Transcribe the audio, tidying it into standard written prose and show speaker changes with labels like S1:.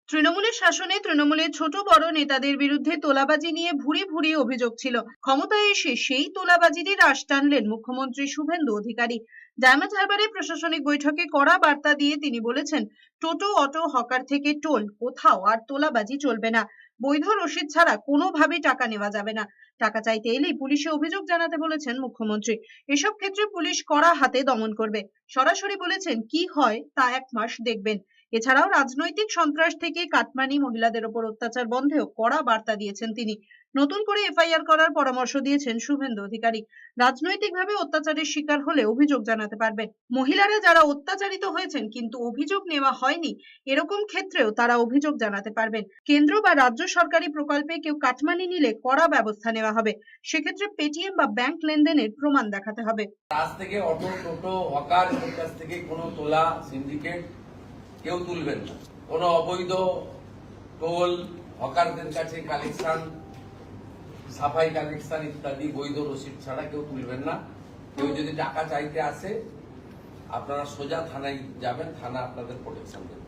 S1: তৃণমূলের শাসনে তৃণমূলের ছোট বড় নেতাদের বিরুদ্ধে তোলাবাজি নিয়ে ভুরি ভুরি অভিযোগ ছিল। ক্ষমতায় এসে সেই তোলাবাজিরই রাশ টানলেন মুখ্যমন্ত্রী শুভেন্দু অধিকারী। ডায়মন্ড হারবারে প্রশাসনিক বৈঠকে কড়া বার্তা দিয়ে তিনি বলেছেন, টোটো, অটো, হকার থেকে টোল, কোথাও আর তোলাবাজি চলবে না। বৈধ রসিদ ছাড়া কোনোভাবেই টাকা নেওয়া যাবে না। টাকা চাইতে এলেই পুলিশে অভিযোগ জানাতে বলেছেন মুখ্যমন্ত্রী। এসব ক্ষেত্রে পুলিশ কড়া হাতে দমন করবে। সরাসরি বলেছেন, কি হয় তা 1 মাস দেখবেন। এছাড়াও রাজনৈতিক সন্ত্রাস থেকে কাটমানি, মহিলাদের ওপর অত্যাচার বন্ধেও কড়া বার্তা দিয়েছেন তিনি। নতুন করে এফআইআর করার পরামর্শ দিয়েছেন শুভেন্দু অধিকারী। রাজনৈতিকভাবে অত্যাচারের শিকার হলে অভিযোগ জানাতে পারবেন। মহিলারা যারা অত্যাচারিত হয়েছেন কিন্তু অভিযোগ নেওয়া হয়নি, এরকম ক্ষেত্রেও তারা অভিযোগ জানাতে পারবেন। কেন্দ্র বা রাজ্য সরকারি প্রকল্পে কেউ কাটমানি নিলে কড়া ব্যবস্থা নেওয়া হবে। সেক্ষেত্রে পেটিএম বা ব্যাংক লেনদেনের প্রমাণ দেখাতে হবে।
S2: আজ থেকে অটো, টোটো, হকার কাছ থেকে কোনো তোলা, সিন্ডিকেট কেউ তুলবেন না। কোনো অবৈধ টোল, হকারদের কাছে কালেকশন, সাফাই কালেকশন ইত্যাদি বৈধ রসিদ ছাড়া কেউ তুলবেন না। কেউ যদি টাকা চাইতে আসে, আপনারা সোজা থানায় যাবেন, থানা আপনাদের প্রোটেকশন দেবে।